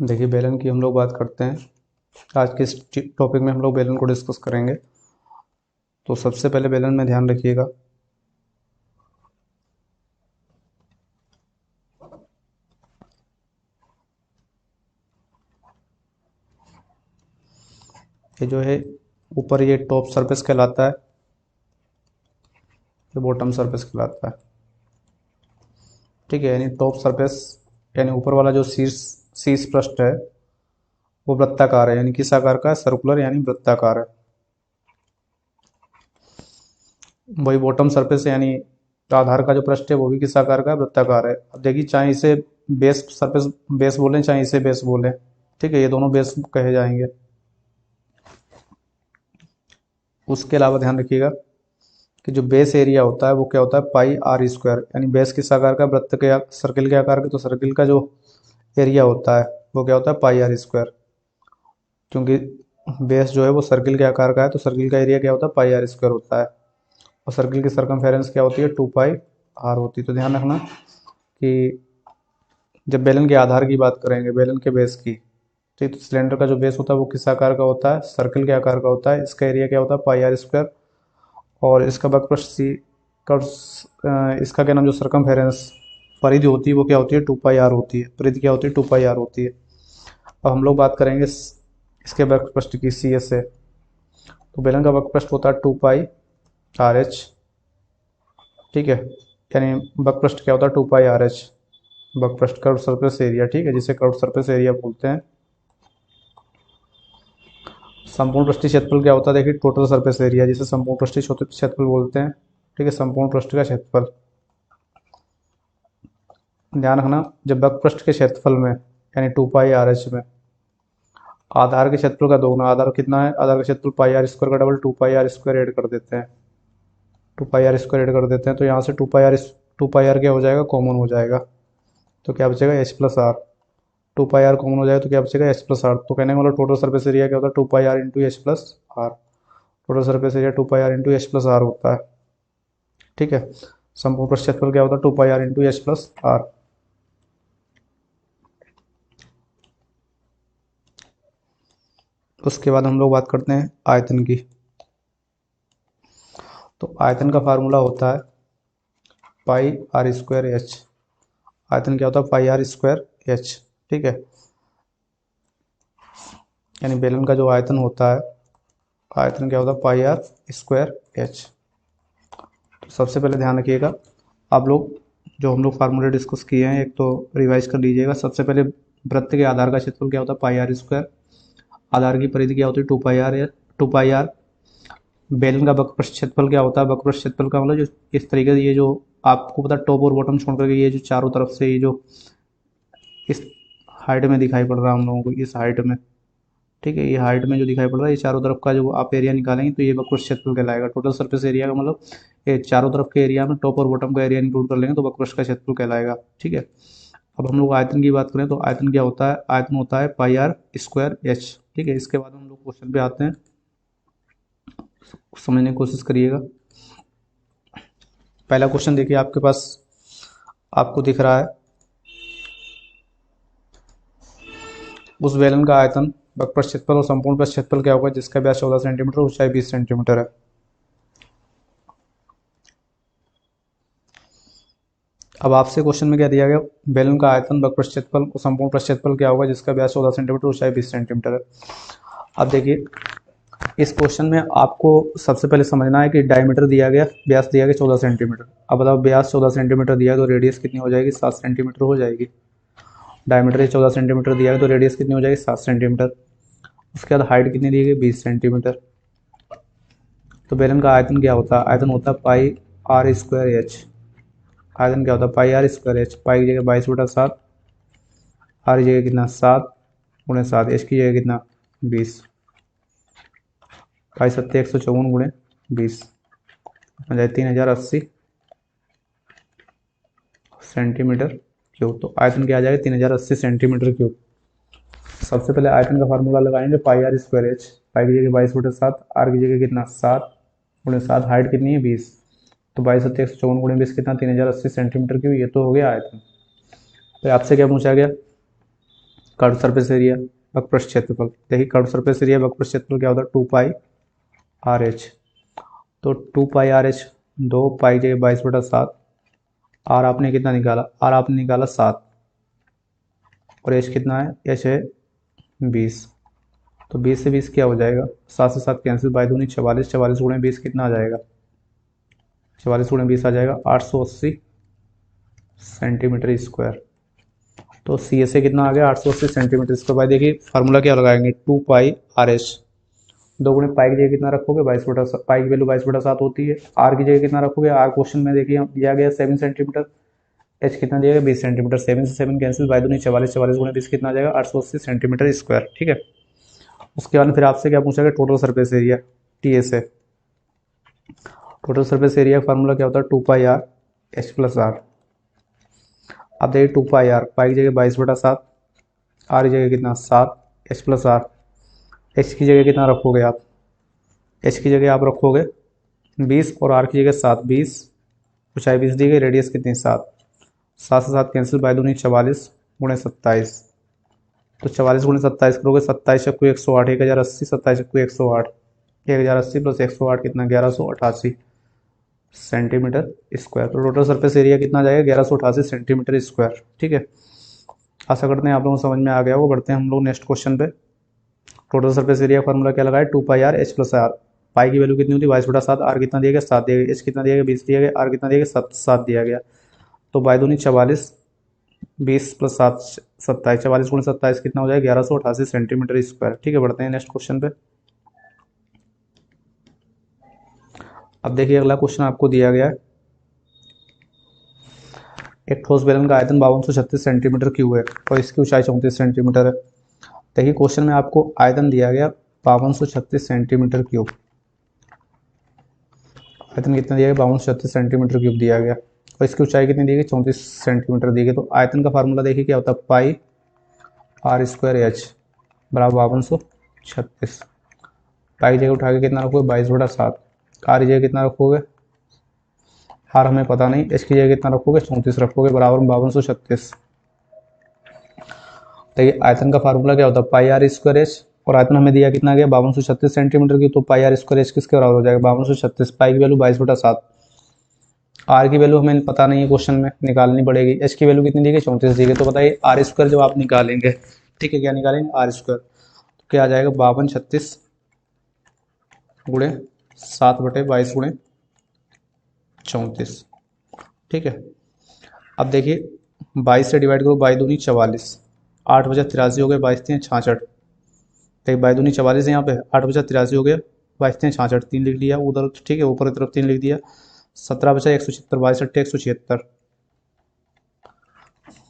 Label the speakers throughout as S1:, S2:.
S1: देखिए, बेलन की हम लोग बात करते हैं। आज के इस टॉपिक में हम लोग बेलन को डिस्कस करेंगे। तो सबसे पहले बेलन में ध्यान रखिएगा कि जो है ऊपर ये टॉप सरफेस कहलाता है, ये बॉटम सरफेस कहलाता है। ठीक है, यानी टॉप सरफेस यानी ऊपर वाला जो शीर्ष शीर्ष पृष्ठ है वो वृत्ताकार है, यानी किस आकार का है? सर्कुलर यानी वृत्ताकार है। वही बॉटम सरफेस यानी आधार का जो पृष्ठ है वो भी किस आकार का है? वृत्ताकार है। अब देखिए, चाहे इसे बेस सरफेस बेस बोलें, चाहे इसे बेस बोलें, ठीक है, ये दोनों बेस कहे जाएंगे। उसके अलावा ध्यान रखिएगा कि जो बेस एरिया होता है वो क्या होता है? पाई आर स्क्वायर, यानी बेस किस आकार का? वृत्त के सर्किल के आकार का। तो सर्किल का जो एरिया होता है वो क्या होता है? पाई आर स्क्वायर। क्योंकि बेस जो है वो सर्किल के आकार का है, तो सर्किल का एरिया क्या होता है? पाई आर स्क्वायर होता है। और सर्किल की सरकमफेरेंस क्या होती है? 2 पाई आर होती है। तो ध्यान रखना कि जब बेलन के आधार की बात करेंगे, बेलन के बेस की, ठीक, तो सिलेंडर का जो बेस होता है वो किस आकार का होता है? सर्किल के आकार का होता है। इसका एरिया क्या होता है? पाई आर स्क्वायर। और इसका वक्रपृष्ठ सी का इसका क्या नाम, जो सरकमफेरेंस परिधि होती है वो क्या होती है? 2 पाई आर होती है। परिधि क्या होती है? 2 पाई आर होती है। अब हम लोग बात करेंगे इसके वक्रपृष्ठ की, सी एस से। तो बेलन का वक्रपृष्ठ होता है 2 पाई आर एच। ठीक है, यानी वक्रपृष्ठ क्या होता है? 2 पाई आर एच। वक्रपृष्ठ कर्व सरफेस एरिया, ठीक है, जिसे कर्व सरफेस एरिया बोलते हैं। संपूर्ण पृष्ठीय क्षेत्रफल क्या होता है? देखिए, टोटल सरफेस एरिया, जिसे संपूर्ण पृष्ठीय क्षेत्रफल बोलते हैं। ठीक है, संपूर्ण पृष्ठ का क्षेत्रफल। ध्यान रखना, जब वक्रपृष्ठ के क्षेत्रफल में यानी 2 पाई आर एच में आधार के क्षेत्रफल का दोगुना, आधार कितना है? आधार का क्षेत्रफल पाई आर स्क्वायर का double 2 pi are square add कर देते हैं। 2 पाई आर स्क्वायर ऐड कर देते हैं, तो यहाँ से 2 पाई आर क्या हो जाएगा? कॉमन हो जाएगा। तो क्या बचेगा? H plus R. 2 pi R common हो जाएगा तो क्या बचेगा? H plus R. तो कहने का मतलब टोटल सरफेस एरिया क्या होता है? 2 pi r into h plus r. Total surface area 2 pi r into h plus r होता है। ठीक है, संपूर्ण पृष्ठ क्षेत्रफल क्या होता है? 2 pi r into h plus r. उसके बाद हम लोग बात करते हैं आयतन की। तो आयतन का फार्मूला होता है पाई आर स्क्वायर एच। आयतन क्या होता है? पाई आर स्क्वायर एच। ठीक है, यानी बेलन का जो आयतन होता है, आयतन क्या होता है? पाई आर स्क्वायर एच। तो सबसे पहले ध्यान रखिएगा, आप लोग जो हम लोग फार्मूले डिस्कस किए हैं, एक तो रिवाइज कर लीजिएगा। सबसे पहले वृत्त के आधार का क्षेत्रफल क्या होता है? पाई आर स्क्वायर। आधार की परिधि क्या होती है? 2 पाई आर। 2 pi are. बेलन का वक्रपृष्ठ क्षेत्रफल क्या होता है? वक्रपृष्ठ क्षेत्रफल का मतलब जो इस तरीके से, ये जो आपको पता, टॉप और बॉटम छोड़ करके ये जो चारों तरफ से ये जो इस हाइट में दिखाई पड़ रहा है हम लोगों को, इस हाइट में, ठीक है, ये हाइट में जो दिखाई पड़ रहा है, ये चारों तरफ का जो आप एरिया निकालेंगे तो ये वक्रपृष्ठ क्षेत्रफल कहलाएगा। टोटल सरफेस एरिया का मतलब ये चारों तरफ के एरिया में टॉप और बॉटम का एरिया इंक्लूड कर लेंगे तो वक्रपृष्ठ का क्षेत्रफल कहलाएगा। ठीक है, अब हम लोग आयतन की बात करें तो आयतन क्या होता है? आयतन होता है पाई आर स्क्वायर एच। ठीक है, इसके बाद हम लोग क्वेश्चन पे आते हैं, समझने की कोशिश करिएगा। पहला क्वेश्चन देखिए, आपके पास आपको दिख रहा है, उस बेलन का आयतन, वक्रपृष्ठ क्षेत्रफल और संपूर्ण पृष्ठ क्षेत्रफल क्या होगा जिसका व्यास 14 सेंटीमीटर, ऊंचाई 20 सेंटीमीटर है। अब आपसे क्वेश्चन में क्या दिया गया? बेलन का आयतन, वक्रपृष्ठ क्षेत्रफल और संपूर्ण पृष्ठ क्षेत्रफल क्या होगा जिसका व्यास 14 सेंटीमीटर, ऊंचाई 20 सेंटीमीटर है। अब देखिए, इस क्वेश्चन में आपको सबसे पहले समझना है कि डायमीटर दिया गया, व्यास दिया गया 14 सेंटीमीटर। अब बताओ, व्यास 14 सेंटीमीटर दिया है तो रेडियस कितनी हो जाएगी? 7 सेंटीमीटर हो जाएगी। डायमीटर 14 सेंटीमीटर दिया है तो रेडियस कितनी हो जाएगी? 7 सेंटीमीटर। उसके बाद हाइट कितनी दी गई? 20 सेंटीमीटर। तो बेलन का आयतन क्या होता है? आयतन होता है पाई आर स्क्वायर एच। आयतन क्या होता है? पाई आर स्क्वायर एच। पाई की जगह 22/7, आर की जगह कितना? 7 × 7, एच की जगह कितना? 20। 22×7 154 × 20 हो जाए 3080 सेंटीमीटर क्यूब। तो आयतन क्या आ जाएगा? 3080 सेंटीमीटर क्यूब। सबसे पहले आयतन का फार्मूला लगाएंगे, पाई आर स्क्वायर एच। पाई की जगह 22/7, आर की जगह कितना? 7 × 7, हाइट कितनी है? 20। तो 22×7 154 × 20 कितना? 3080 सेंटीमीटर क्यूब। ये तो हो गया आयतन। तो आपसे क्या पूछा गया? कर्व सरफेस एरिया, वक्रपृष्ठ क्षेत्रफल। देखिए कर्व सरफेस एरिया वक्रपृष्ठ क्षेत्रफल क्या होता है, 2πr/h। तो 2πr/h 2 पाई जगह 22/7। आर आपने कितना निकाला, आर आपने निकाला 7, और एच कितना है, एच है 20। तो 20 से 20 क्या हो जाएगा, 7 से 7 कैंसिल, बाई दूनी 44, 44 गुणे 20 कितना आ जाएगा, 44 गुणे 20 आ जाएगा 880 सेंटीमीटर स्क्वायर। तो सी एस ए कितना आ गया, 880 सेंटीमीटर स्क्वायर। भाई देखिए फार्मूला क्या लगाएंगे, 2πr/h, 2 गुणे पाई की जगह कितना रखोगे, 22/7, पाई की वैल्यू 22/7 होती है। आर की जगह कितना रखोगे, आर क्वेश्चन में देखिए दिया गया 7 सेंटीमीटर, एच कितना दिया गया 20 सेंटीमीटर, 7 से 7 कैंसिल, बाई दूनी 44, 44 गुणे 20 कितना आ जाएगा 880 सेंटीमीटर स्क्वायर। ठीक है, उसके बाद फिर आपसे क्या पूछा गया, total surface area, T S A. Total surface area का फार्मूला क्या होता है, 2πr/h+r। अब देखिए 2πr, पाई की जगह 22/7, आर की जगह कितना 7, h+r। एच की जगह कितना रखोगे आप, एच की जगह आप रखोगे 20, और आर की जगह 7, 20, ऊंचाई 20 दी गई, रेडियस कितनी 7, 7 से 7 कैंसिल, बाई दूनी 44 गुणे 27। तो 44 गुणे 27 करोगे, 27 चक्कू 108, 1080, 27 चक्कू 108, 1080 प्लस 108 कितना 1188 सेंटीमीटर स्क्वायर। तो टोटल सरफेस एरिया कितना आ जाएगा, 1188 सेंटीमीटर स्क्वायर। ठीक है, आशा करते हैं आप लोगों को समझ में आ गया वो। बढ़ते हैं हम लोग नेक्स्ट क्वेश्चन पे। टोटल सरफेस एरिया फार्मूला क्या लगाए, 2πr/h+r। पाई की वैल्यू कितनी होती है 22/7, आर कितना दिया गया 7 दिया गया, एच कितना दिया गया 20 दिया गया, आर कितना दिया गया 7 दिया गया। तो बाई दूनी 44, 20 प्लस 7 27, 44 गुणे 27 कितना हो जाएगा 1188 सेंटीमीटर स्क्वायर। ठीक है, बढ़ते हैं नेक्स्ट क्वेश्चन पे। अब देखिए अगला क्वेश्चन आपको दिया गया है, एक ठोस बेलन का आयतन 5236 सेंटीमीटर क्यूब है और इसकी ऊंचाई 34 सेंटीमीटर है। देखिए क्वेश्चन में आपको आयतन दिया गया 5236 सेंटीमीटर क्यूब, आयतन कितना दिया गया 5236 सेंटीमीटर क्यूब दिया गया, और इसकी ऊंचाई कितनी दी गई 34 सेंटीमीटर दी गई। तो आयतन का फार्मूला देखिए क्या होता है, πr²h बराबर 5236। पाई जगह उठा के कितना रखोगे 22/7, आर जगह कितना रखोगे, आर हमें पता नहीं, एच की जगह कितना रखोगे 34 रखोगे, बराबर 5236। देखिए आयतन का फार्मूला क्या होता है, πr²h, और आयतन हमें दिया कितना गया 5236 सेंटीमीटर की। तो πr²h किसके बराबर हो जाएगा 5236, पाई की वैल्यू 22/7, आर की वैल्यू हमें पता नहीं है, क्वेश्चन में निकालनी पड़ेगी। एच की वैल्यू कितनी दी गई 34 दी गई। तो बताइए आर स्क्वायर जब आप निकालेंगे, ठीक है, क्या निकालेंगे आर स्क्वायर, तो क्या आ जाएगा 5236 गुणे 7/22 गुणे 34। ठीक है, अब देखिए 22 से डिवाइड करो, बाई दूनी 44, 8 बजा 83 हो गए, 22 3 66। देखिए बाई दूनी 44 है यहाँ पे, 8 बजा 83 हो गया, 22 3 66, 3 लिख लिया उधर। ठीक है, ऊपर की तरफ 3 लिख दिया, 17 बचा 176, 22 8 176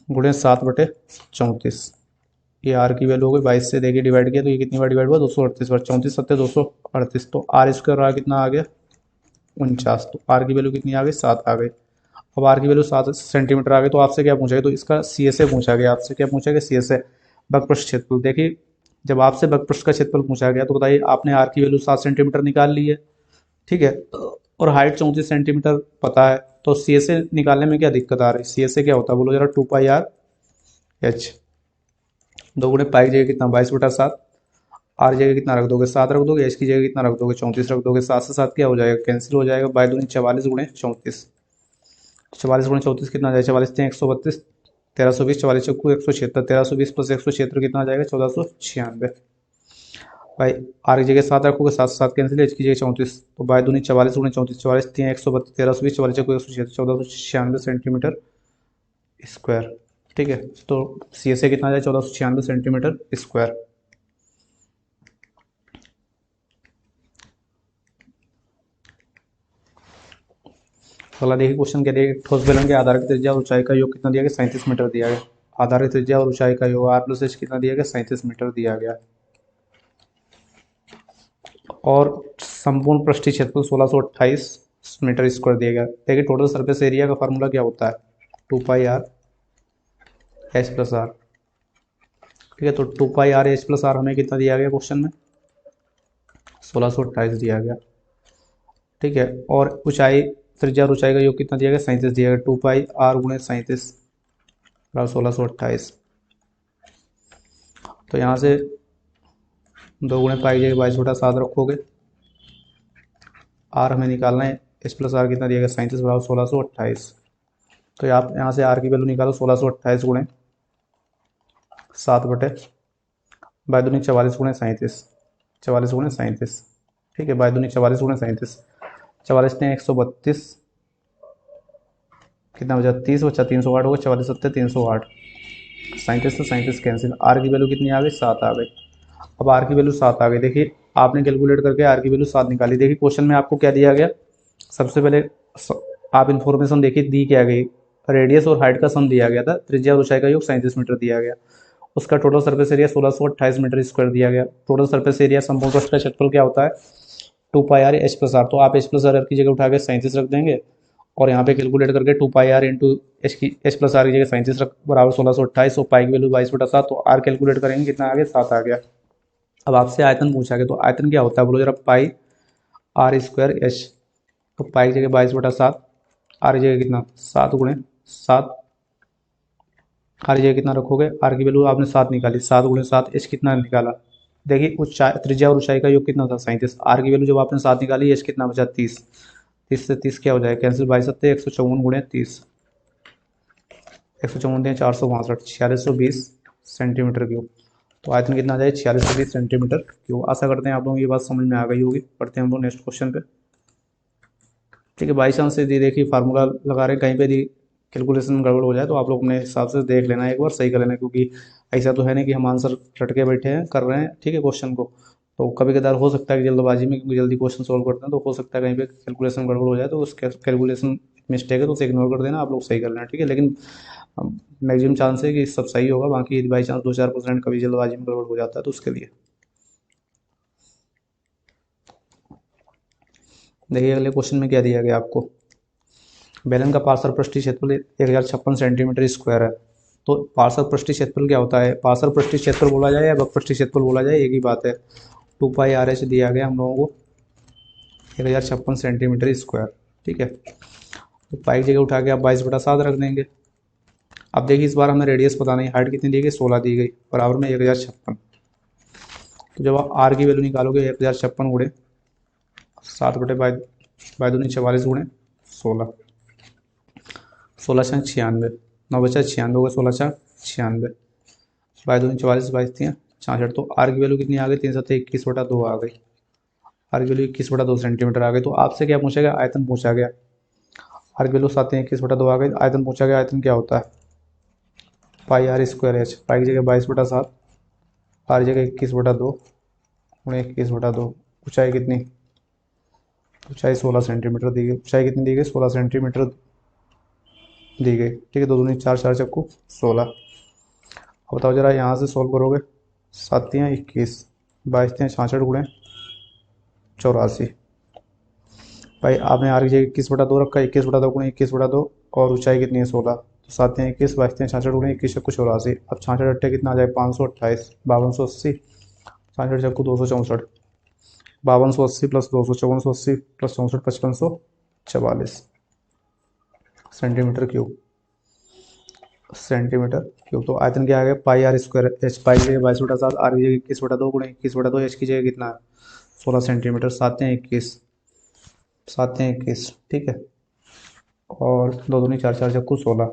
S1: गुणे 7/34। ये आर की वैल्यू हो गई, 22 से देखिए डिवाइड किया तो ये कितनी बार डिवाइड हुआ 238 बार, 34 7 238। तो आर स्क्वायर आ कितना आ गया 49। तो आर की वैल्यू कितनी आ गई 7 आ गई। अब आर की वैल्यू 7 सेंटीमीटर आ गई, तो आपसे क्या पूछा गया, तो इसका सी एस ए पूछा गया, आपसे क्या पूछा गया सी एस ए, वक्रपृष्ठ क्षेत्रफल। देखिए जब आपसे वक्रपृष्ठ का क्षेत्रफल पूछा गया तो बताइए आपने आर की वैल्यू 7 सेंटीमीटर निकाल ली है, ठीक है, और हाइट 34 सेंटीमीटर पता है। तो सी एस ए निकालने में क्या दिक्कत आ रही है, सी एस ए क्या होता है बोलो जरा, 2πr/h, 2 गुणे पाई की जगह कितना 22/7, आर जगह कितना रख दोगे 7 रख दोगे, एच की जगह कितना रख दोगे 34 रख दोगे, 7 से 7 क्या हो जाएगा कैंसिल हो जाएगा, बाई दूनी 44 गुणे 34, 44 गुणे 34 कितना आ जाएगा 44 3 132, 1320, 44 चक्कू 176, 1320 प्लस 176 कितना आ जाएगा 1496। भाई आर की जगह 7 रखोगे, 7 से 7 कैंसिल, एच की जगह 34, तो बाई दूनी 44 गुणे 34, 44 3 132, 1320, 44 चक्कू 176, 1496 सेंटीमीटर स्क्वायर। ठीक है, तो सी एस ए कितना आ जाए 1496 सेंटीमीटर स्क्वायर। अगला देखिए क्वेश्चन क्या दिया, ठोस बेलन के आधार की त्रिज्या और ऊंचाई का योग कितना दिया गया 37 मीटर दिया गया। आधार की त्रिज्या और ऊंचाई का योग आर प्लस एच कितना दिया गया 37 मीटर दिया गया, और संपूर्ण पृष्ठीय क्षेत्रफल 1628 मीटर स्क्वायर दिया गया। देखिए टोटल सरफेस एरिया का फार्मूला क्या होता है 2πr/h+r। ठीक है, तो 2πr/h+r हमें कितना दिया गया क्वेश्चन में 1628 दिया गया। ठीक है, और ऊंचाई त्रिज्या और ऊंचाई का योग कितना दिया गया 37 दिया गया, 2πr गुणे 37 1628। तो यहाँ से 2 × पाई की जगह 22/7 रखोगे। आर हमें निकालना है, एच प्लस आर कितना दिया गया 37 बराबर 1628। तो आप यहाँ से आर की वैल्यू निकालो 1628 गुणे 7/22 44 × 37, 44 × 37। ठीक है, 22 44 × 37, 44 ने 132, कितना बचा 30 बचा 308 होगा, 44 7 308, 37 से 37 कैंसिल। आर की वैल्यू कितनी आ गई 7 आ गई। अब आर की वैल्यू 7 आ गई। देखिए आपने कैलकुलेट करके आर की वैल्यू 7 निकाली। देखिए क्वेश्चन में आपको क्या दिया गया, सबसे पहले आप इन्फॉर्मेशन देखिए दी क्या गई, रेडियस और हाइट का सम दिया गया था, त्रिज्या और ऊंचाई का योग 37 मीटर दिया गया, उसका total surface area 1628 metre square दिया गया। टोटल सरफेस एरिया संपूर्ण पृष्ठ का क्षेत्रफल क्या होता है 2πr एच प्लस आर। तो आप एच प्लस आर की जगह उठा के 37 रख देंगे और यहाँ पे कैलकुलेट करके 2πr into h plus are की जगह 37 रख बराबर 1628 और पाई की वैल्यू 22/7। तो आर कैलकुलेट करेंगे कितना आ गया 7 आ गया। अब आपसे आयतन पूछा गया, तो आयतन क्या होता है बोलो जरा, पाई आर स्क्वायर एच। तो पाई की जगह 22/7, आर की जगह कितना 7 × 7, आर की जगह कितना रखोगे, आर की वैल्यू आपने 7 निकाली, 7 × 7, एच कितना निकाला। देखिए ऊंचाई त्रिज्या और ऊंचाई का योग कितना था 37, आर की वैल्यू जब आपने 7 निकाली, एच कितना बचा 30, 30 से 30 क्या हो जाएगा कैंसिल, 22 154 × 30, 154 462, 4620 सेंटीमीटर क्यूब। तो आयतन कितना आ जाए 4620 सेंटीमीटर क्यूब। आशा करते हैं आप लोगों को ये बात समझ में आ गई होगी। पढ़ते हैं हम लोग नेक्स्ट क्वेश्चन पे। ठीक है, बाई चांस से देखिए फार्मूला लगा रहे कहीं पे भी कैलकुलेशन में गड़बड़ हो जाए तो आप लोग अपने हिसाब से देख लेना, एक बार सही कर लेना, क्योंकि ऐसा तो है नहीं कि हम आंसर रट के बैठे हैं कर रहे हैं। ठीक है, क्वेश्चन को तो कभी कदार हो सकता है कि जल्दबाजी में, क्योंकि जल्दी क्वेश्चन सोल्व करते हैं तो हो सकता है कहीं पे कैलकुलेशन गड़बड़ हो जाए, तो उस कैलकुलेशन मिस्टेक है तो उसे इग्नोर कर देना, आप लोग सही कर लेना। ठीक है, लेकिन मैक्सिमम चांस है कि सब सही होगा, बाकी यदि बाई चांस 2-4% कभी जल्दबाजी में गड़बड़ हो जाता है तो उसके लिए देखिए अगले क्वेश्चन में क्या दिया गया आपको। बेलन का पार्श्व पृष्ठीय क्षेत्रफल 1056 सेंटीमीटर स्क्वायर है। तो पार्श्व पृष्ठीय क्षेत्रफल क्या होता है, पार्श्व पृष्ठीय क्षेत्रफल बोला जाए या वक्र पृष्ठीय क्षेत्रफल बोला जाए एक ही बात है। 2πr दिया गया हम लोगों को 1056 सेंटीमीटर स्क्वायर। ठीक है, तो पाई की जगह उठा के आप 22/7 रख देंगे। अब देखिए इस बार हमें रेडियस पता नहीं, हाइट कितनी दी गई 16 दी गई, बराबर में 1056। तो जब आप आर की वैल्यू निकालोगे 1056 × 7/22 44 × 16, 16 96, 9 बचा 96 होगा, 16 96, 22 44, 22 66। तो आर की वैल्यू कितनी आ गई 321/2 आ गई। आर की वैल्यू 21/2 सेंटीमीटर आ गई। तो आपसे क्या पूछा गया, आयतन पूछा गया। आर की वैल्यू 721/2 आ गई, आयतन पूछा गया, आयतन क्या होता है पाई आर स्क्वायर एच। पाई की जगह 22/7, आर की जगह 21/2 × 21/2। ऊंचाई कितनी, ऊंचाई 16 सेंटीमीटर दी गई। ऊंचाई कितनी दी गई 16 सेंटीमीटर दी गई। ठीक है, 2 दूनी 4, 4 चक्कू 16। अब बताओ जरा यहाँ से सॉल्व करोगे, 7 × 21, 22 × 66 × 84। भाई आपने आर की जगह 21/2 रखा, 21/2 × 21/2 और ऊंचाई कितनी है 16। तो 7 × 21, 22 × 66 × 21 चक्कू 84। अब 66 अट्ठे कितना आ जाए 528, 5280, 66 चक्कू 264, 5280 + 200 5480 + 64 5544 सेंटीमीटर क्यूब। तो आयतन क्या आ गया पाई आर स्क्वायर एच। पाई की जगह 22/7, आर की जगह 21/2 × 21/2, एच की जगह कितना है 16 सेंटीमीटर। 7 × 21, 7 × 21। ठीक है, और 2 दूनी 4, 4 चक्कू 16।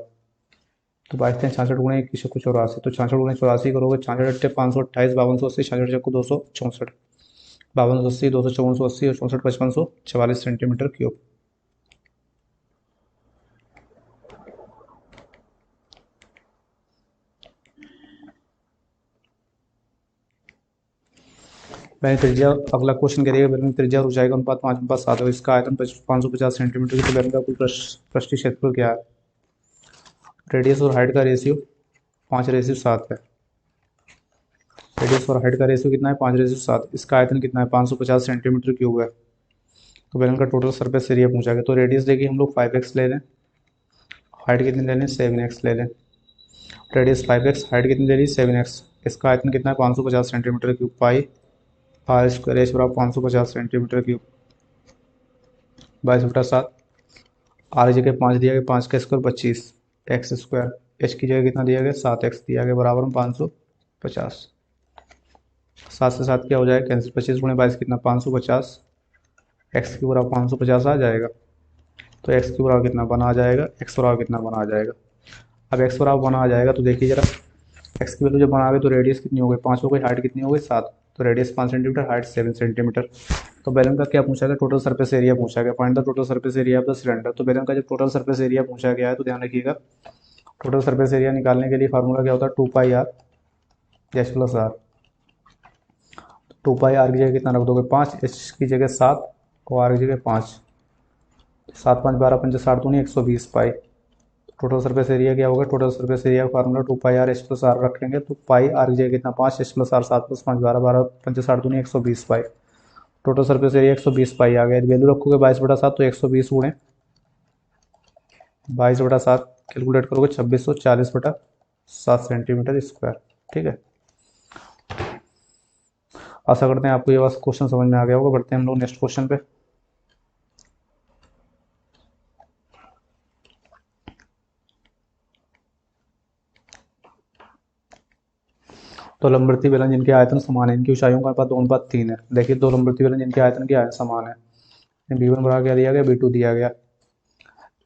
S1: तो 22 × 66 × 21 चक्कू 84। तो 66 × 84 करोगे, 66 अट्ठे 528, 5280, 66 चक्कू 264, 5280, 200 5480 और 64 5544 सेंटीमीटर क्यूब। मैंने त्रिज्या, अगला क्वेश्चन कह रही है बेलन त्रिज्या और ऊंचाई का अनुपात 5:7 है। इसका आयतन 550 सेंटीमीटर की। तो बेलन का कुल पृष्ठीय क्षेत्रफल क्या है। रेडियस और हाइट का रेशियो 5:7 है। रेडियस और हाइट का रेशियो कितना है 5:7। इसका आयतन कितना है 550 सेंटीमीटर क्यूब है। तो बेलन का टोटल सरफेस एरिया पूछा गया। तो रेडियस देखिए हम लोग 5x ले लें, हाइट कितनी ले लें 7x ले लें। रेडियस 5x, हाइट कितनी ले ली 7x। इसका आयतन कितना है 550 centimetre cube. Pi are square H बराबर 550 सेंटीमीटर क्यूब 22/7। आर की जगह 5 दिया गया, 5 का स्क्वायर 25 एक्स स्क्वायर। एच की जगह कितना दिया गया 7x दिया गया, बराबर में 550। सात से सात क्या हो जाएगा कैंसिल, 25 × 22 कितना 550, एक्स की बराबर 550 आ जाएगा। तो एक्स की बराबर कितना बना आ जाएगा, एक्स बराबर कितना बना आ जाएगा। अब एक्स बराबर बना आ जाएगा तो देखिए जरा, एक्स की वैल्यू जब बना गए तो रेडियस कितनी हो गई 5 हो गई, हाइट कितनी हो गई 7, तो रेडियस 5 सेंटीमीटर, हाइट 7 सेंटीमीटर। तो बैलून का क्या पूछा गया, टोटल सरफेस एरिया पूछा गया, find the total surface area of the cylinder. तो बैलून का जब टोटल सरफेस एरिया पूछा गया है तो ध्यान रखिएगा, टोटल सरफेस एरिया निकालने के लिए फार्मूला क्या होता है 2πr H plus are. 2πr की जगह कितना रख दोगे 5, एच की जगह 7 और आर की जगह 5, 7 5 12 5 60 दूनी 120 पाई। टोटल सरफेस एरिया क्या होगा, टोटल सरफेस एरिया का formula 2πr H plus R रखेंगे तो पाई आर की जगह कितना 5, एच प्लस आर 7 + 5 12 12 5 60 दूनी 120 पाई। टोटल सरफेस एरिया 120 पाई आ गया। वैल्यू रखोगे 22/7 तो 120 गुणे 22/7 कैलकुलेट करोगे 2640/7 सेंटीमीटर स्क्वायर। ठीक है, आशा करते हैं आपको ये बस क्वेश्चन समझ में आ गया होगा। बढ़ते हैं हम लोग नेक्स्ट क्वेश्चन पे। तो लंबवर्ती बेलन जिनके आयतन समान है, इनकी ऊंचाइयों का अनुपात 2:3 है। देखिए दो लंबवर्ती बेलन जिनके आयतन के आयतन समान है, b1 बराबर क्या दिया गया, b2 दिया गया,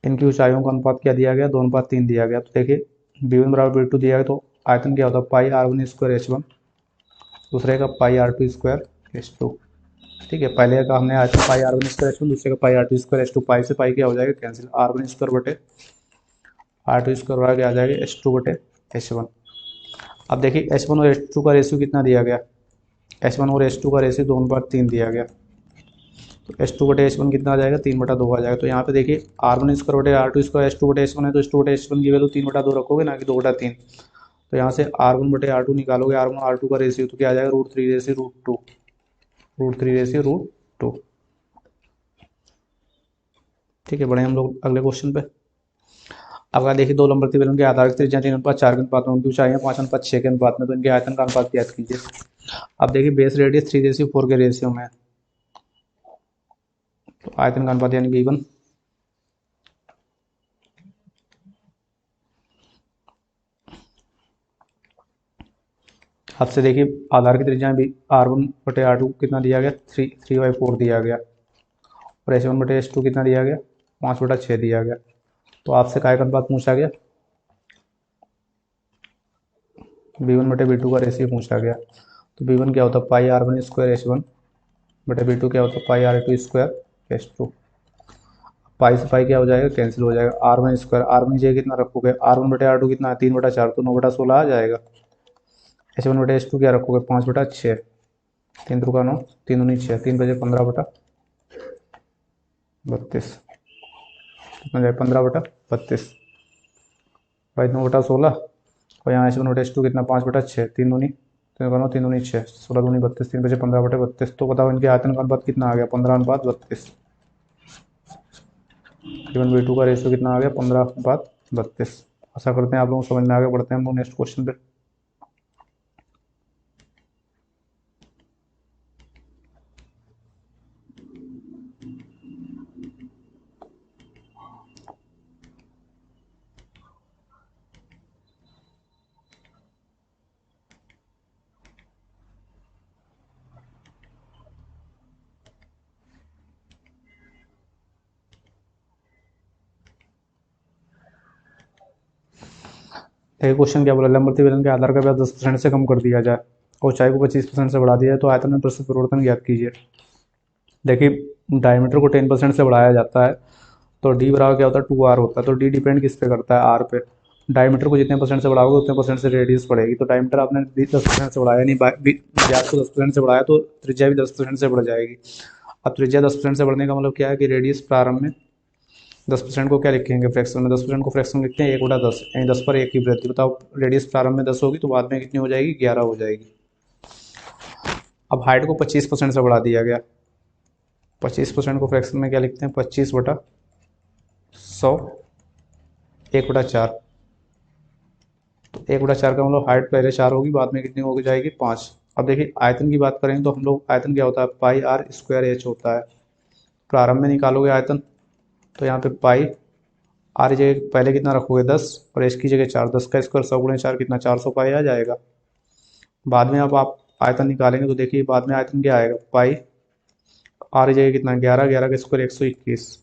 S1: इनकी ऊंचाइयों का अनुपात क्या दिया गया 2:3 दिया गया। तो देखिए b1 बराबर b2 दिया गया तो आयतन क्या होता है पाई r1 स्क्वायर h1, दूसरे का पाई r2 स्क्वायर h2। ठीक है, पहले का हमने आयतन पाई r1 स्क्वायर h1, दूसरे का पाई r2 स्क्वायर h2। पाई से पाई क्या हो जाएगा कैंसिल, r1 स्क्वायर बटे r2 स्क्वायर बराबर क्या आ जाएगा h2 बटे h1। अब देखिए h1 और h2 का रेशियो कितना दिया गया, h1 और h2 का रेशियो 2:3 दिया गया। तो h2 बटे h1 कितना आ जाएगा 3/2 आ जाएगा। तो यहाँ पे देखिए r1 स्क्वायर बटे r2 स्क्वायर h2 बटे h1 है तो h2 बटे h1 की वैल्यू 3/2 रखोगे ना कि 2/3। तो यहाँ से r1 बटे r2 निकालोगे, r1 और r2 का रेशियो तो क्या आ जाएगा √3/√2, √3/√2। ठीक है, बढ़े हम लोग अगले क्वेश्चन पे। अब अगर देखिए दो लंबवर्ती बेलन के आधार त्रिज्या 3:4 के अनुपात में, उनकी ऊंचाइयां 5:6 के अनुपात में, तो इनके आयतन का अनुपात ज्ञात कीजिए। अब देखिए बेस रेडियस 3:4 के रेशियो में, तो आयतन का अनुपात यानी b1 आपसे देखिए आधार की त्रिज्या भी r1 बटे r2 कितना दिया गया 3/4 दिया गया, और h1 बटे h2 कितना दिया गया 5/6 दिया गया। तो आपसे काय का अनुपात पूछा गया, b1 बटे b2 का रेशियो पूछा गया। तो b1 क्या होता है पाई r1 स्क्वायर h1 बटे b2 क्या होता है पाई r2 स्क्वायर h2। पाई से पाई क्या हो जाएगा कैंसिल हो जाएगा, r1 स्क्वायर r1 जगह कितना रखोगे, r1 बटे r2 कितना है 3/4 तो 9/16 आ जाएगा। h1 बटे h2 क्या रखोगे 5/6, 3 3 9 3 दूनी 6, 3 बजे 15/32 कितना जाए 15/32 भाई 9/16। और यहाँ h1 बटे h2 कितना 5/6, 3 दूनी 3 दूनी 6, 16 दूनी 32, 3 बजे 15/32। तो बताओ इनके आयतन का अनुपात कितना आ गया 15:32। b1 b2 का रेशियो कितना आ गया 15:32। आशा करते हैं आप लोगों को समझ में आ गया। बढ़ते हैं हम लोग नेक्स्ट क्वेश्चन पे। देखिए क्वेश्चन क्या बोला, लंबवर्ती बेलन के आधार का व्यास 10% से कम कर दिया जाए और ऊंचाई को 25% से बढ़ा दिया जाए तो आयतन में प्रतिशत परिवर्तन ज्ञात कीजिए। देखिए डायमीटर को 10% से बढ़ाया जाता है तो डी बराबर क्या होता है 2r होता है। तो डी डिपेंड किस पे करता है आर पे। डायमीटर को जितने परसेंट से बढ़ाओगे उतने परसेंट से रेडियस बढ़ेगी। तो डायमीटर आपने 10% से बढ़ाया, नहीं व्यास को 10% से बढ़ाया तो त्रिज्या भी 10% से बढ़ जाएगी। अब त्रिज्या 10% से बढ़ने का मतलब क्या है कि रेडियस प्रारंभ में 10% को क्या लिखेंगे फ्रैक्शन में, 10% को फ्रैक्शन में लिखते हैं 1/10 यानी 10 पर 1 की वृद्धि। बताओ रेडियस प्रारंभ में 10 होगी तो बाद में कितनी हो जाएगी 11 हो जाएगी। अब हाइट को 25% से बढ़ा दिया गया, 25% को फ्रैक्शन में क्या लिखते हैं 25/100 1/4। तो 1/4 का मतलब हाइट पहले 4 होगी बाद में कितनी हो जाएगी 5। अब देखिए आयतन की बात करें तो हम लोग आयतन क्या होता है पाई आर स्क्वायर एच होता है। प्रारंभ में निकालोगे आयतन तो यहाँ पे पाई आर जगह पहले कितना रखोगे 10 और एच की जगह 4, 10 का स्क्वायर 100 × 4 कितना 400 पाई आ जाएगा। बाद में अब आप आयतन निकालेंगे तो देखिए बाद में आयतन क्या आएगा, पाई आर की जगह कितना 11, 11 का स्क्वायर 121,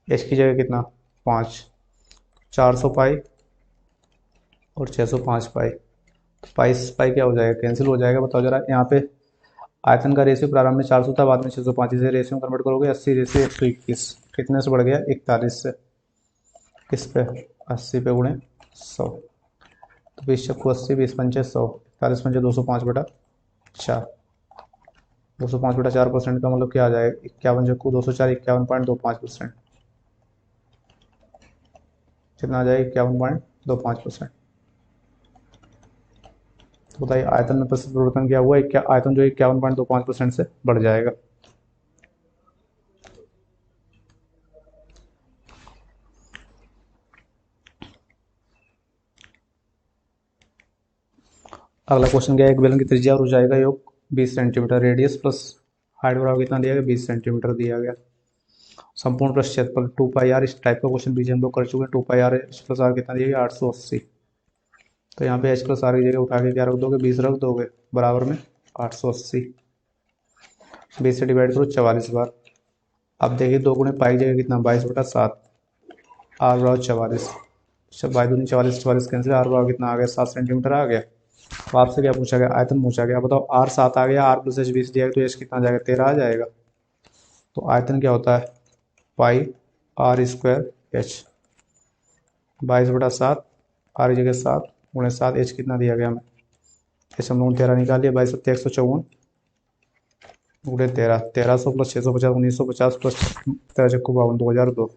S1: एच की जगह कितना 5, 400 पाई और 605 पाई। तो पाई पाई क्या हो जाएगा, कैंसिल हो जाएगा। बताओ जरा यहाँ पे आयतन का रेशियो प्रारंभ में 400 था, बाद में 605, इसे रेशियो में कन्वर्ट करोगे 80 रेशियो 121, कितने से बढ़ गया 41 से, किस पे 80 पे गुणे 100, तो 20 चक्कू 80, 20 पंचे 100, 41 पंचे 205/4, 205/4% का मतलब क्या आ जाएगा, 51 चक्कू 204, 51.25%, कितना आ जाएगा 51.25%। तो बताइए आयतन में प्रतिशत परिवर्तन क्या हुआ, आयतन जो 51.25% से बढ़ जाएगा। अगला क्वेश्चन क्या है, एक बेलन की त्रिज्या और ऊंचाई का योग 20 सेंटीमीटर, रेडियस प्लस हाइट बराबर कितना दिया गया 20 सेंटीमीटर दिया गया। संपूर्ण पृष्ठ क्षेत्रफल 2 पाई आर, इस टाइप का क्वेश्चन पीछे हम लोग कर चुके हैं। 2 pi r H plus are कितना दिया गया 880, तो यहाँ पे एच प्लस आर की जगह उठा के क्या रख दोगे 20 रख दोगे, बराबर में 880, 20 से डिवाइड करो 44 बार। अब देखिए 2 गुणे पाई की जगह कितना 22/7, आर बराबर 44, बाई दूनी 44, 44 कैंसिल, आर बराबर कितना आ गया 7 सेंटीमीटर आ गया। तो आपसे क्या पूछा गया, आयतन पूछा गया। बताओ आर 7 आ गया, आर प्लस एच 20 दिया गया, तो एच कितना आ जाएगा 13 आ जाएगा। तो आयतन क्या होता है पाई आर स्क्वायर एच, 22/7, आर की जगह 7 गुणे 7, एच कितना दिया गया हमें, एच हम लोगों ने 13 निकाल लिया, 22 154 गुणे 13, 1300 प्लस 650 1950 प्लस 13 चक्कू 52 2002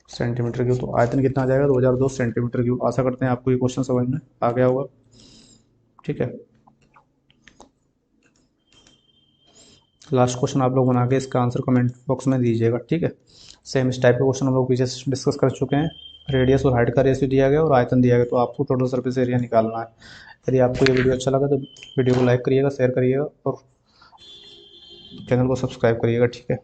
S1: सेंटीमीटर क्यूब। तो आयतन कितना आ जाएगा 2002 सेंटीमीटर क्यूब। आशा करते हैं आपको ये क्वेश्चन समझ में आ गया होगा, ठीक है। लास्ट क्वेश्चन आप लोग बना के इसका आंसर कमेंट बॉक्स में दीजिएगा, ठीक है। सेम इस टाइप का क्वेश्चन हम लोग पीछे डिस्कस कर चुके हैं। रेडियस और हाइट का रेशियो दिया गया और आयतन दिया गया, तो आपको टोटल सरफेस एरिया निकालना है। यदि आपको ये वीडियो अच्छा लगा तो वीडियो को लाइक करिएगा, शेयर करिएगा और चैनल को सब्सक्राइब करिएगा, ठीक है।